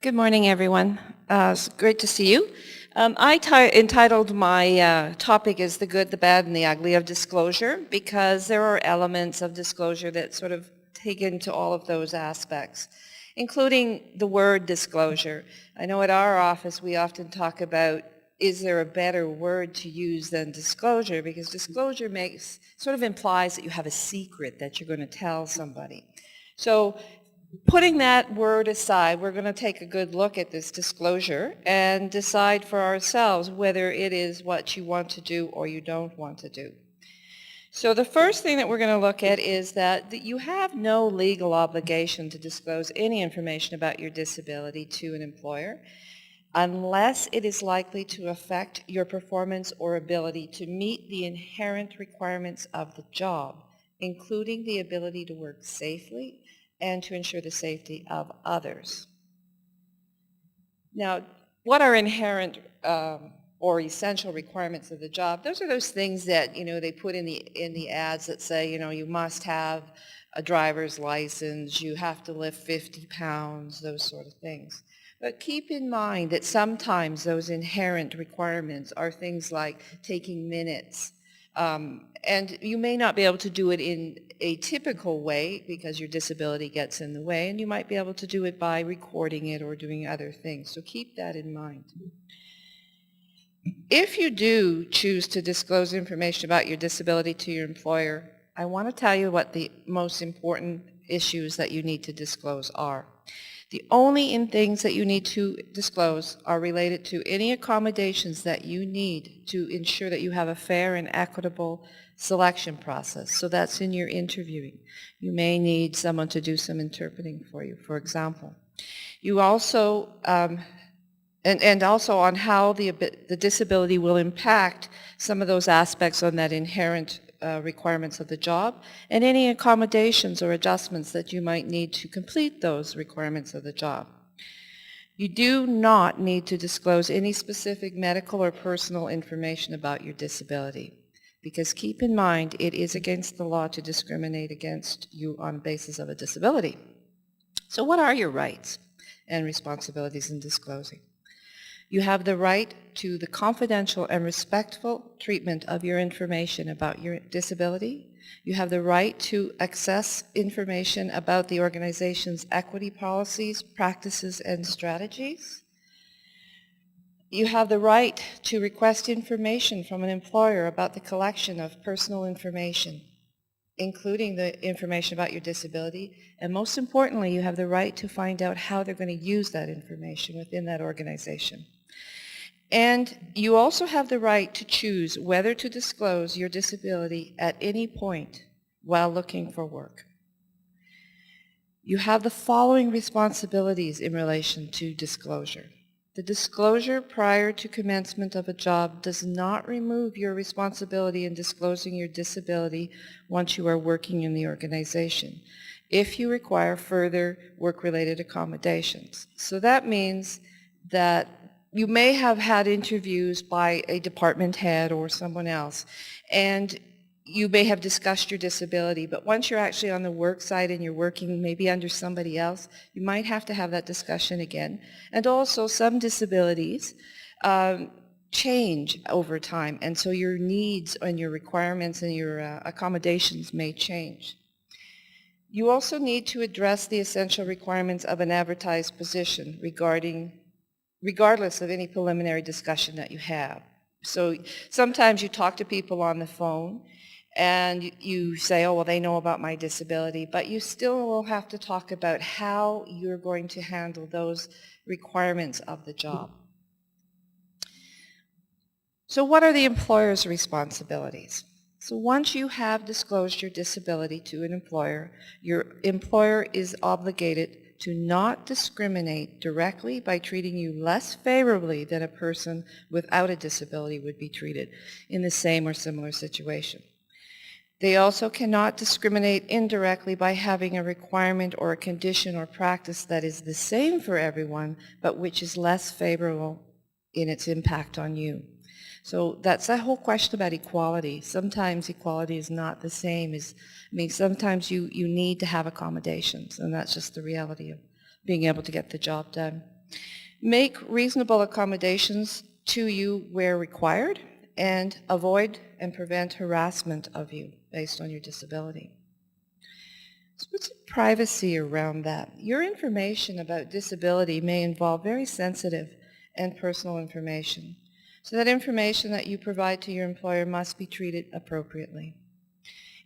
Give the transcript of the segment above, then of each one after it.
Good morning, everyone. It's great to see you. Entitled my topic is The Good, the Bad, and the Ugly of Disclosure, because there are elements of disclosure that sort of take into all of those aspects, including the word disclosure. I know at our office we often talk about, is there a better word to use than disclosure? Because disclosure sort of implies that you have a secret that you're going to tell somebody. So putting that word aside, we're going to take a good look at this disclosure and decide for ourselves whether it is what you want to do or you don't want to do. So the first thing that we're going to look at is that you have no legal obligation to disclose any information about your disability to an employer unless it is likely to affect your performance or ability to meet the inherent requirements of the job, including the ability to work safely and to ensure the safety of others. Now, what are inherent or essential requirements of the job? Those are those things that, they put in the ads that say, you must have a driver's license, you have to lift 50 pounds, those sort of things. But keep in mind that sometimes those inherent requirements are things like taking minutes, and you may not be able to do it in a typical way because your disability gets in the way, and you might be able to do it by recording it or doing other things. So keep that in mind. If you do choose to disclose information about your disability to your employer, I want to tell you what the most important issues that you need to disclose are. The only things that you need to disclose are related to any accommodations that you need to ensure that you have a fair and equitable selection process. So that's in your interviewing. You may need someone to do some interpreting for you, for example. You also, and also on how the disability will impact some of those aspects on that inherent requirements of the job, and any accommodations or adjustments that you might need to complete those requirements of the job. You do not need to disclose any specific medical or personal information about your disability, because keep in mind it is against the law to discriminate against you on the basis of a disability. So what are your rights and responsibilities in disclosing? You have the right to the confidential and respectful treatment of your information about your disability. You have the right to access information about the organization's equity policies, practices, and strategies. You have the right to request information from an employer about the collection of personal information, including the information about your disability. And most importantly, you have the right to find out how they're going to use that information within that organization. And you also have the right to choose whether to disclose your disability at any point while looking for work. You have the following responsibilities in relation to disclosure. The disclosure prior to commencement of a job does not remove your responsibility in disclosing your disability once you are working in the organization, if you require further work-related accommodations. So that means that you may have had interviews by a department head or someone else, and you may have discussed your disability, but once you're actually on the work site and you're working maybe under somebody else, you might have to have that discussion again. And also some disabilities change over time, and so your needs and your requirements and your accommodations may change. You also need to address the essential requirements of an advertised position regardless of any preliminary discussion that you have. So sometimes you talk to people on the phone and you say, oh, well, they know about my disability, but you still will have to talk about how you're going to handle those requirements of the job. So what are the employer's responsibilities? So once you have disclosed your disability to an employer, your employer is obligated to not discriminate directly by treating you less favorably than a person without a disability would be treated in the same or similar situation. They also cannot discriminate indirectly by having a requirement or a condition or practice that is the same for everyone, but which is less favorable in its impact on you. So that's that whole question about equality. Sometimes equality is not the same as, sometimes you need to have accommodations, and that's just the reality of being able to get the job done. Make reasonable accommodations to you where required, and avoid and prevent harassment of you based on your disability. So what's the privacy around that? Your information about disability may involve very sensitive and personal information. So that information that you provide to your employer must be treated appropriately.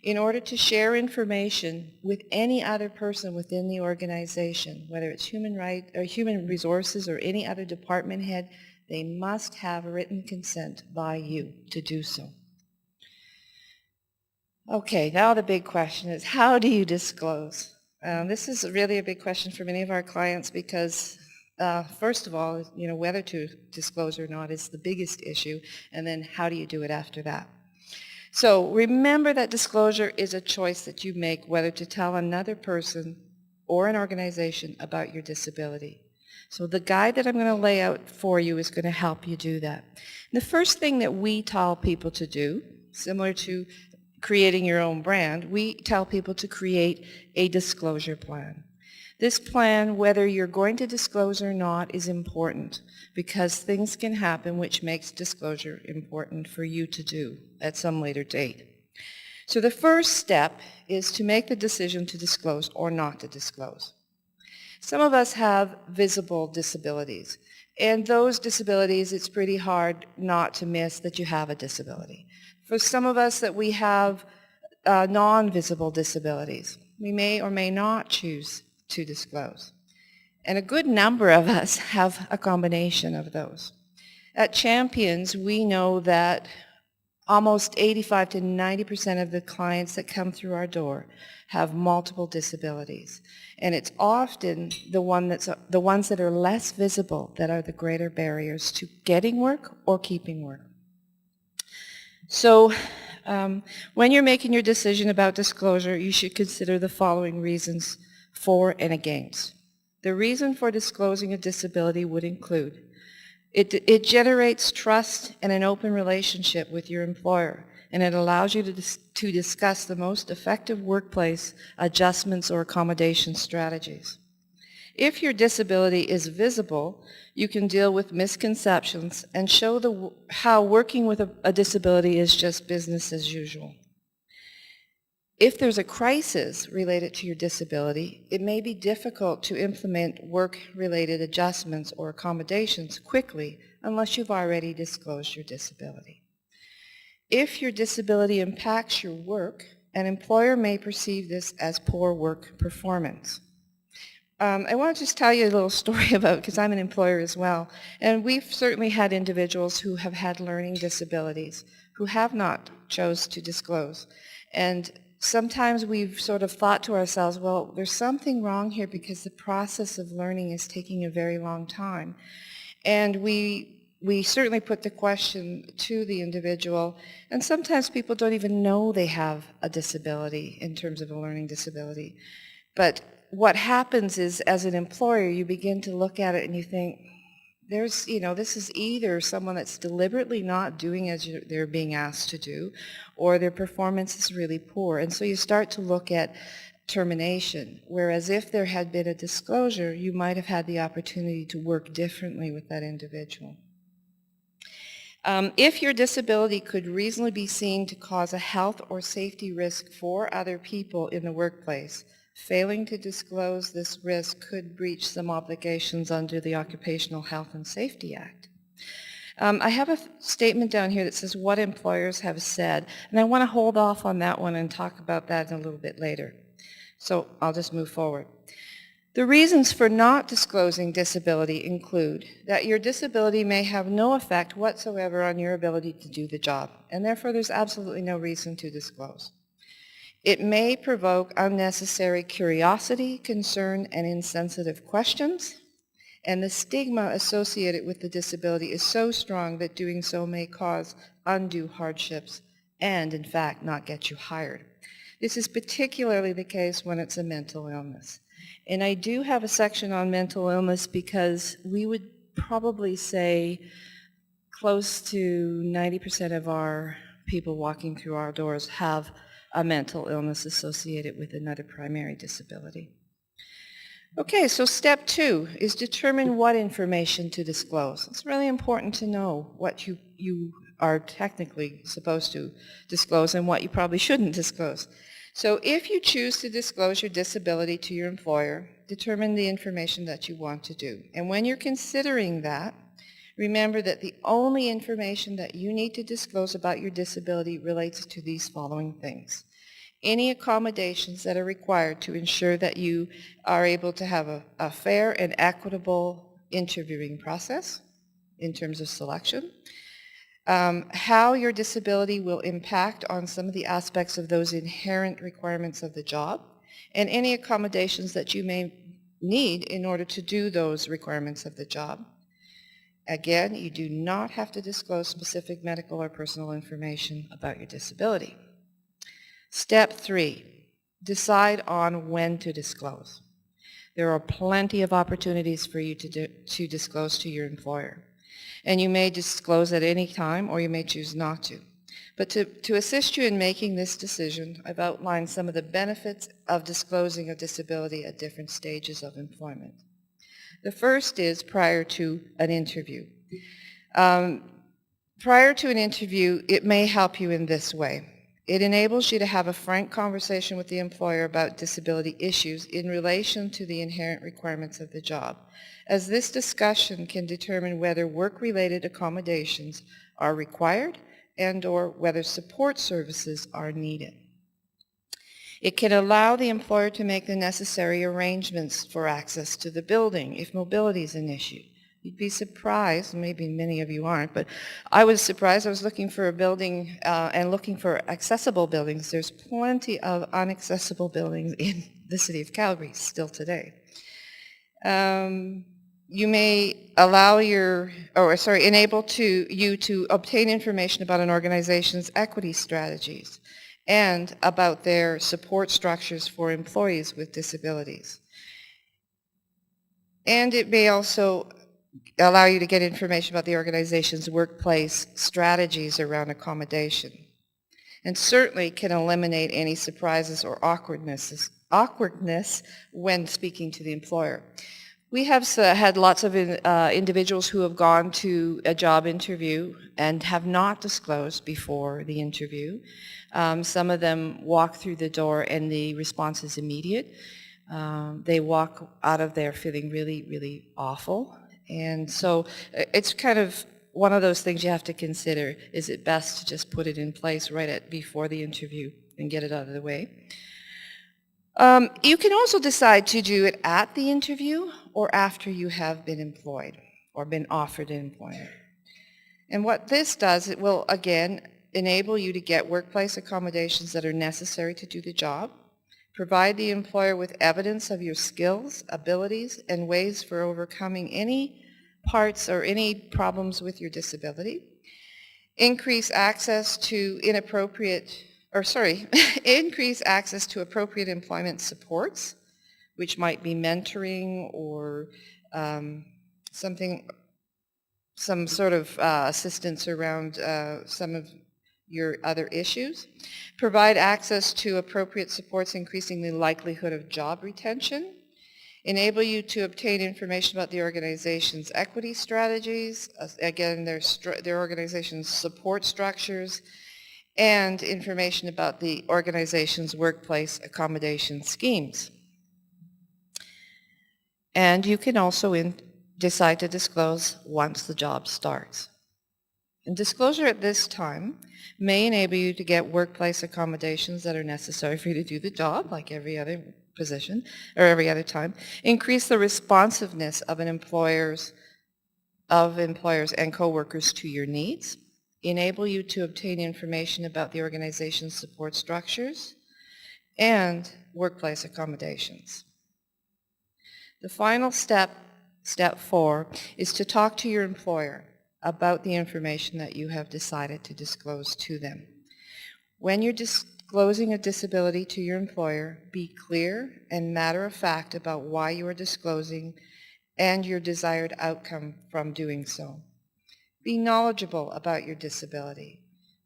In order to share information with any other person within the organization, whether it's human resources or any other department head, they must have written consent by you to do so. Okay, now the big question is, how do you disclose? This is really a big question for many of our clients because, first of all, whether to disclose or not is the biggest issue, and then how do you do it after that? So remember that disclosure is a choice that you make whether to tell another person or an organization about your disability. So the guide that I'm going to lay out for you is going to help you do that. The first thing that we tell people to do, similar to creating your own brand, we tell people to create a disclosure plan. This plan, whether you're going to disclose or not, is important because things can happen which makes disclosure important for you to do at some later date. So the first step is to make the decision to disclose or not to disclose. Some of us have visible disabilities, and those disabilities, it's pretty hard not to miss that you have a disability. For some of us that we have non-visible disabilities, we may or may not choose to disclose. And a good number of us have a combination of those. At Champions, we know that almost 85 to 90% of the clients that come through our door have multiple disabilities. And it's often the ones that are less visible that are the greater barriers to getting work or keeping work. So when you're making your decision about disclosure, you should consider the following reasons for and against. The reason for disclosing a disability would include it generates trust and an open relationship with your employer, and it allows you to discuss the most effective workplace adjustments or accommodation strategies. If your disability is visible, you can deal with misconceptions and show how working with a disability is just business as usual. If there's a crisis related to your disability, it may be difficult to implement work-related adjustments or accommodations quickly unless you've already disclosed your disability. If your disability impacts your work, an employer may perceive this as poor work performance. I want to just tell you a little story about, because I'm an employer as well, and we've certainly had individuals who have had learning disabilities who have not chose to disclose. And sometimes we've sort of thought to ourselves, well, there's something wrong here because the process of learning is taking a very long time. And we certainly put the question to the individual, and sometimes people don't even know they have a disability in terms of a learning disability. But what happens is, as an employer, you begin to look at it and you think, this is either someone that's deliberately not doing as they're being asked to do, or their performance is really poor. And so you start to look at termination, whereas if there had been a disclosure, you might have had the opportunity to work differently with that individual. If your disability could reasonably be seen to cause a health or safety risk for other people in the workplace, failing to disclose this risk could breach some obligations under the Occupational Health and Safety Act. I have a statement down here that says what employers have said, and I want to hold off on that one and talk about that in a little bit later. So I'll just move forward. The reasons for not disclosing disability include that your disability may have no effect whatsoever on your ability to do the job, and therefore there's absolutely no reason to disclose. It may provoke unnecessary curiosity, concern, and insensitive questions, and the stigma associated with the disability is so strong that doing so may cause undue hardships and, in fact, not get you hired. This is particularly the case when it's a mental illness. And I do have a section on mental illness because we would probably say close to 90% of our people walking through our doors have a mental illness associated with another primary disability. Okay, so step 2 is determine what information to disclose. It's really important to know what you are technically supposed to disclose and what you probably shouldn't disclose. So if you choose to disclose your disability to your employer, determine the information that you want to do. And when you're considering that, remember that the only information that you need to disclose about your disability relates to these following things: any accommodations that are required to ensure that you are able to have a fair and equitable interviewing process in terms of selection, how your disability will impact on some of the aspects of those inherent requirements of the job, and any accommodations that you may need in order to do those requirements of the job. Again, you do not have to disclose specific medical or personal information about your disability. Step 3, decide on when to disclose. There are plenty of opportunities for you to disclose to your employer. And you may disclose at any time, or you may choose not to. But to assist you in making this decision, I've outlined some of the benefits of disclosing a disability at different stages of employment. The first is prior to an interview. Prior to an interview, it may help you in this way. It enables you to have a frank conversation with the employer about disability issues in relation to the inherent requirements of the job, as this discussion can determine whether work-related accommodations are required and/or whether support services are needed. It can allow the employer to make the necessary arrangements for access to the building if mobility is an issue. You'd be surprised, maybe many of you aren't, but I was surprised. I was looking for a building and looking for accessible buildings. There's plenty of inaccessible buildings in the city of Calgary still today. You may allow enable you to obtain information about an organization's equity strategies and about their support structures for employees with disabilities. And it may also allow you to get information about the organization's workplace strategies around accommodation, and certainly can eliminate any surprises or awkwardness when speaking to the employer. We have had lots of individuals who have gone to a job interview and have not disclosed before the interview. Some of them walk through the door and the response is immediate. They walk out of there feeling really, really awful. And so it's kind of one of those things you have to consider. Is it best to just put it in place before the interview and get it out of the way? You can also decide to do it at the interview or after you have been employed or been offered employment. And what this does, it will again enable you to get workplace accommodations that are necessary to do the job, provide the employer with evidence of your skills, abilities, and ways for overcoming any parts or any problems with your disability, increase access to increase access to appropriate employment supports, which might be mentoring or some sort of assistance around some of your other issues. Provide access to appropriate supports, increasing the likelihood of job retention. Enable you to obtain information about the organization's equity strategies, again, their organization's support structures, and information about the organization's workplace accommodation schemes. And you can also decide to disclose once the job starts. And disclosure at this time may enable you to get workplace accommodations that are necessary for you to do the job, like every other position or every other time. Increase the responsiveness of employers and coworkers to your needs. Enable you to obtain information about the organization's support structures and workplace accommodations. The final step, step 4, is to talk to your employer about the information that you have decided to disclose to them. When you're disclosing a disability to your employer, be clear and matter-of-fact about why you are disclosing and your desired outcome from doing so. Be knowledgeable about your disability.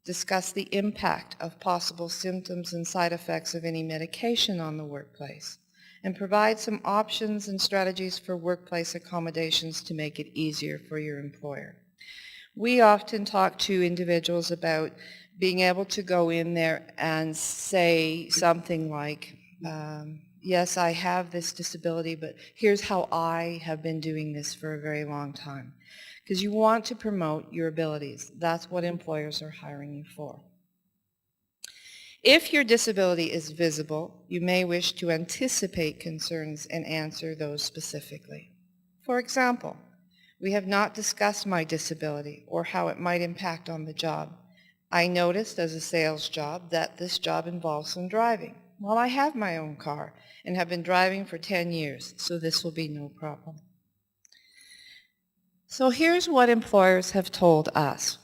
Discuss the impact of possible symptoms and side effects of any medication on the workplace. and provide some options and strategies for workplace accommodations to make it easier for your employer. We often talk to individuals about being able to go in there and say something like, yes, I have this disability, but here's how I have been doing this for a very long time. Because you want to promote your abilities. That's what employers are hiring you for. If your disability is visible, you may wish to anticipate concerns and answer those specifically. For example, we have not discussed my disability or how it might impact on the job. I noticed as a sales job that this job involves some driving. Well, I have my own car and have been driving for 10 years, so this will be no problem. So here's what employers have told us.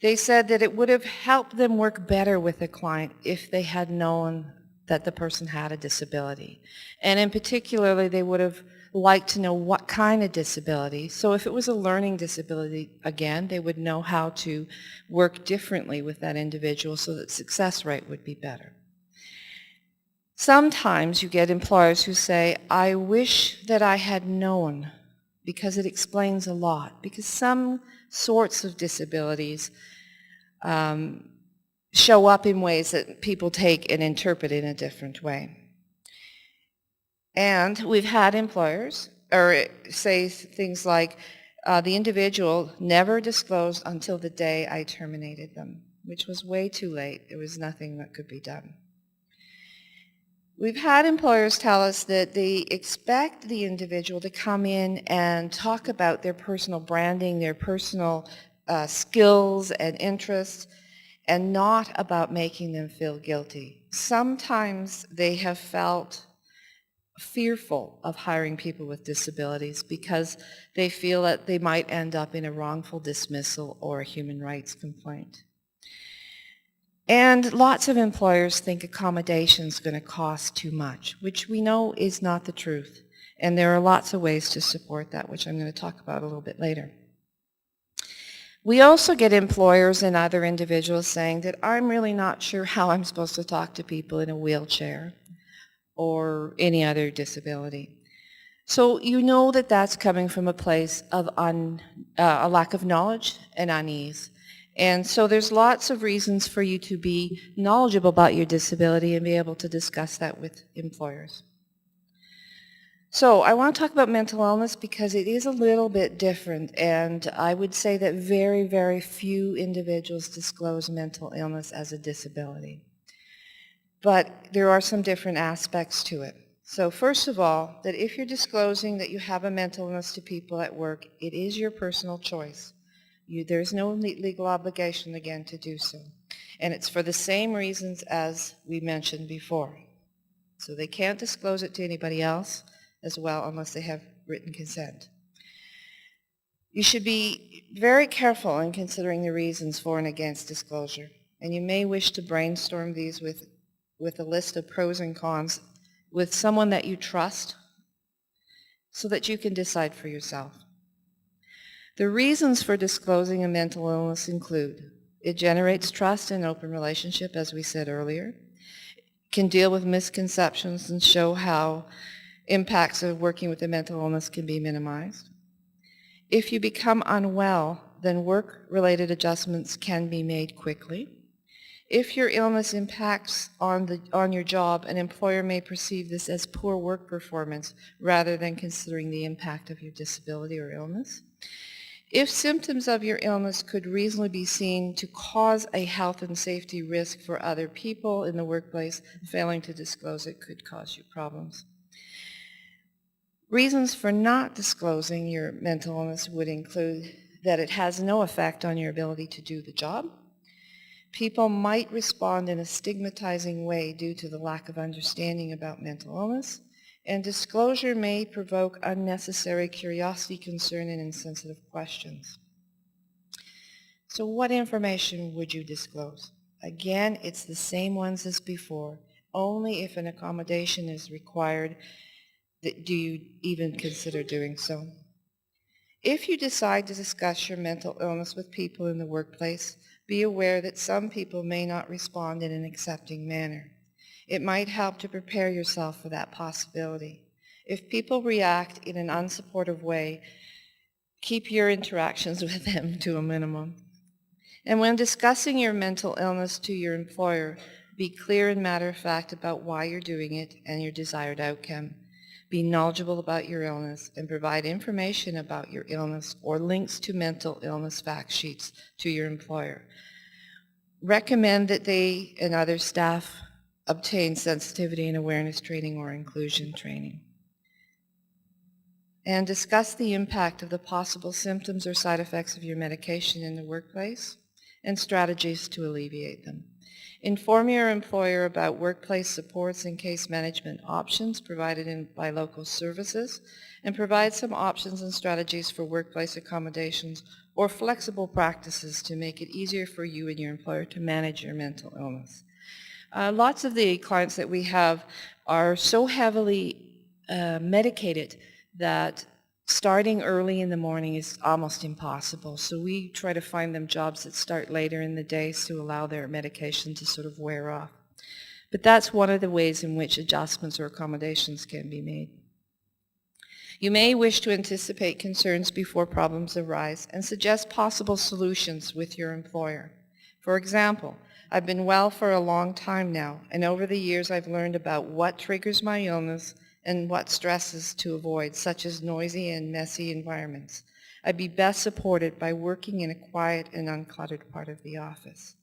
They said that it would have helped them work better with a client if they had known that the person had a disability. And in particular, they would have liked to know what kind of disability. So if it was a learning disability, again, they would know how to work differently with that individual so that success rate would be better. Sometimes you get employers who say, I wish that I had known, because it explains a lot. Because some sorts of disabilities show up in ways that people take and interpret in a different way. And we've had employers say things like, the individual never disclosed until the day I terminated them, which was way too late. There was nothing that could be done. We've had employers tell us that they expect the individual to come in and talk about their personal branding, their personal skills and interests, and not about making them feel guilty. Sometimes they have felt fearful of hiring people with disabilities because they feel that they might end up in a wrongful dismissal or a human rights complaint. And lots of employers think accommodation is going to cost too much, which we know is not the truth. And there are lots of ways to support that, which I'm going to talk about a little bit later. We also get employers and other individuals saying that I'm really not sure how I'm supposed to talk to people in a wheelchair or any other disability. So you know that that's coming from a place of a lack of knowledge and unease. And so there's lots of reasons for you to be knowledgeable about your disability and be able to discuss that with employers. So I want to talk about mental illness because it is a little bit different, and I would say that very, very few individuals disclose mental illness as a disability. But there are some different aspects to it. So first of all, that if you're disclosing that you have a mental illness to people at work, it is your personal choice. There's no legal obligation, again, to do so. And it's for the same reasons as we mentioned before. So they can't disclose it to anybody else as well unless they have written consent. You should be very careful in considering the reasons for and against disclosure. And you may wish to brainstorm these with a list of pros and cons with someone that you trust so that you can decide for yourself. The reasons for disclosing a mental illness include it generates trust in an open relationship, as we said earlier. It can deal with misconceptions and show how impacts of working with a mental illness can be minimized. If you become unwell, then work-related adjustments can be made quickly. If your illness impacts on your job, an employer may perceive this as poor work performance rather than considering the impact of your disability or illness. If symptoms of your illness could reasonably be seen to cause a health and safety risk for other people in the workplace, failing to disclose it could cause you problems. Reasons for not disclosing your mental illness would include that it has no effect on your ability to do the job. People might respond in a stigmatizing way due to the lack of understanding about mental illness, and disclosure may provoke unnecessary curiosity, concern, and insensitive questions. So what information would you disclose? Again, it's the same ones as before. Only if an accommodation is required do you even consider doing so. If you decide to discuss your mental illness with people in the workplace, be aware that some people may not respond in an accepting manner. It might help to prepare yourself for that possibility. If people react in an unsupportive way, keep your interactions with them to a minimum. And when discussing your mental illness to your employer, be clear and matter-of-fact about why you're doing it and your desired outcome. Be knowledgeable about your illness and provide information about your illness or links to mental illness fact sheets to your employer. Recommend that they and other staff obtain sensitivity and awareness training or inclusion training. And discuss the impact of the possible symptoms or side effects of your medication in the workplace and strategies to alleviate them. Inform your employer about workplace supports and case management options provided by local services, and provide some options and strategies for workplace accommodations or flexible practices to make it easier for you and your employer to manage your mental illness. Lots of the clients that we have are so heavily medicated that starting early in the morning is almost impossible. So we try to find them jobs that start later in the day to allow their medication to sort of wear off. But that's one of the ways in which adjustments or accommodations can be made. You may wish to anticipate concerns before problems arise and suggest possible solutions with your employer. For example, I've been well for a long time now, and over the years I've learned about what triggers my illness and what stresses to avoid, such as noisy and messy environments. I'd be best supported by working in a quiet and uncluttered part of the office.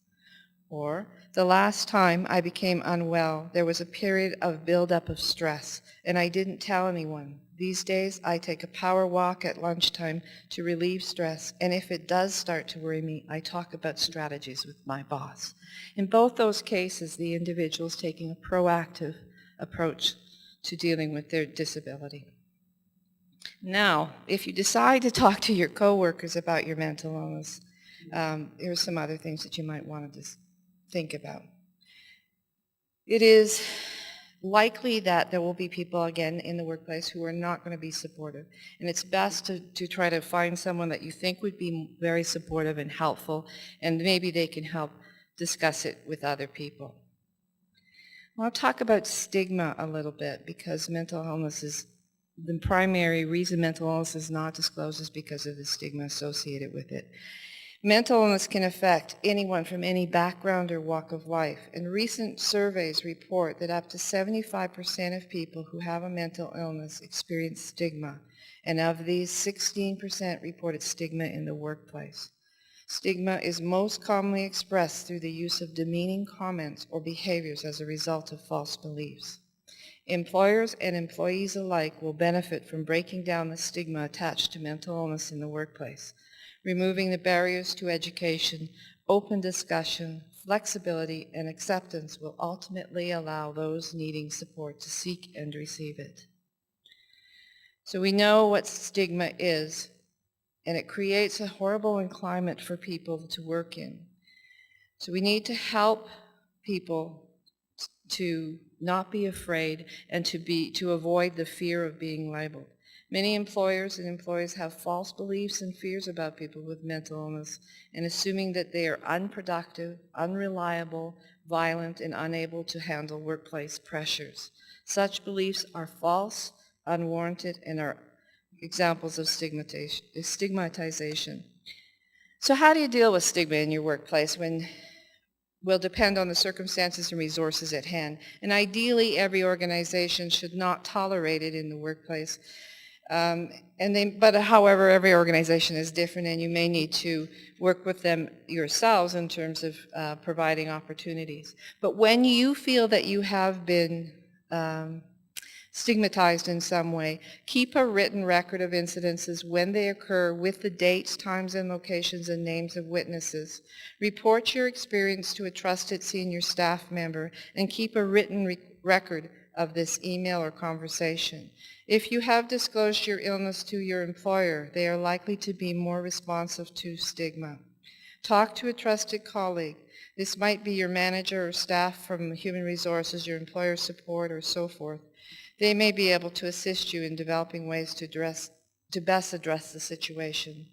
Or, the last time I became unwell, there was a period of buildup of stress, and I didn't tell anyone. These days, I take a power walk at lunchtime to relieve stress, and if it does start to worry me, I talk about strategies with my boss. In both those cases, the individual is taking a proactive approach to dealing with their disability. Now, if you decide to talk to your coworkers about your mental illness, here's some other things that you might want to just think about. It is likely that there will be people, again, in the workplace who are not going to be supportive. And it's best to try to find someone that you think would be very supportive and helpful, and maybe they can help discuss it with other people. I'll talk about stigma a little bit, because mental illness is the primary reason mental illness is not disclosed is because of the stigma associated with it. Mental illness can affect anyone from any background or walk of life, and recent surveys report that up to 75% of people who have a mental illness experience stigma, and of these, 16% reported stigma in the workplace. Stigma is most commonly expressed through the use of demeaning comments or behaviors as a result of false beliefs. Employers and employees alike will benefit from breaking down the stigma attached to mental illness in the workplace. Removing the barriers to education, open discussion, flexibility, and acceptance will ultimately allow those needing support to seek and receive it. So we know what stigma is, and it creates a horrible climate for people to work in. So we need to help people to not be afraid and to avoid the fear of being labeled. Many employers and employees have false beliefs and fears about people with mental illness, and assuming that they are unproductive, unreliable, violent, and unable to handle workplace pressures. Such beliefs are false, unwarranted, and are examples of stigmatization. So how do you deal with stigma in your workplace will depend on the circumstances and resources at hand. And ideally, every organization should not tolerate it in the workplace. But however, every organization is different, and you may need to work with them yourselves in terms of providing opportunities. But when you feel that you have been stigmatized in some way, keep a written record of incidences when they occur with the dates, times, and locations and names of witnesses. Report your experience to a trusted senior staff member and keep a written record of this email or conversation. If you have disclosed your illness to your employer, they are likely to be more responsive to stigma. Talk to a trusted colleague. This might be your manager or staff from human resources, your employer support, or so forth. They may be able to assist you in developing ways to best address the situation.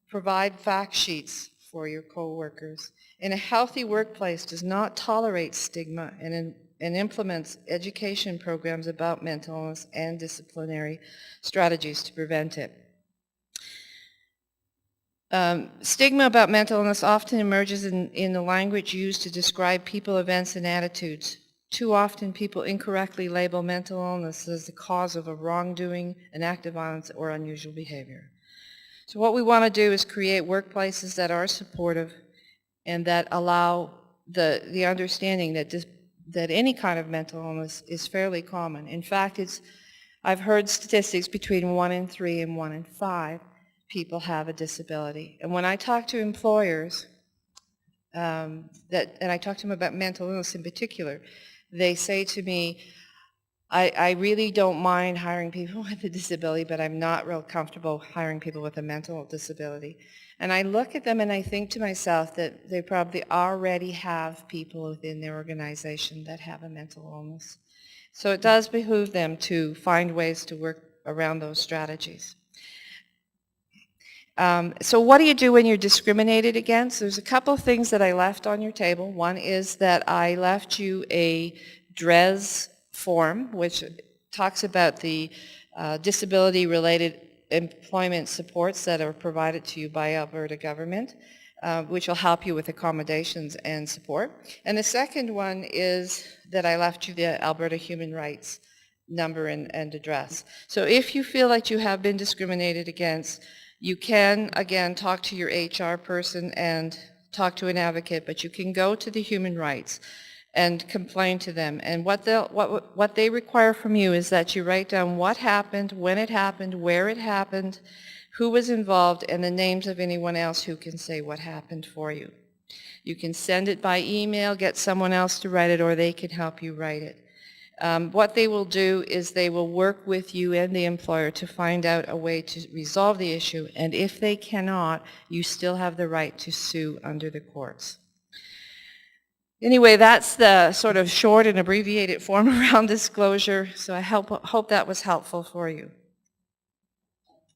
Provide fact sheets for your coworkers. And a healthy workplace does not tolerate stigma, and and implements education programs about mental illness and disciplinary strategies to prevent it. Stigma about mental illness often emerges in the language used to describe people, events, and attitudes. Too often people incorrectly label mental illness as the cause of a wrongdoing, an act of violence, or unusual behavior. So what we want to do is create workplaces that are supportive and that allow the understanding that any kind of mental illness is fairly common. In fact, I've heard statistics between 1 in 3 and 1 in 5 people have a disability. And when I talk to employers, and I talk to them about mental illness in particular, they say to me, I really don't mind hiring people with a disability, but I'm not real comfortable hiring people with a mental disability. And I look at them and I think to myself that they probably already have people within their organization that have a mental illness. So it does behoove them to find ways to work around those strategies. So what do you do when you're discriminated against? There's a couple of things that I left on your table. One is that I left you a DRES form, which talks about the disability-related employment supports that are provided to you by Alberta government, which will help you with accommodations and support. And the second one is that I left you the Alberta Human Rights number and address. So if you feel like you have been discriminated against, you can, again, talk to your HR person and talk to an advocate, but you can go to the Human Rights and complain to them. And what they require from you is that you write down what happened, when it happened, where it happened, who was involved, and the names of anyone else who can say what happened for you. You can send it by email, get someone else to write it, or they can help you write it. What they will do is they will work with you and the employer to find out a way to resolve the issue, and if they cannot, you still have the right to sue under the courts. Anyway, that's the sort of short and abbreviated form around disclosure, so I hope that was helpful for you.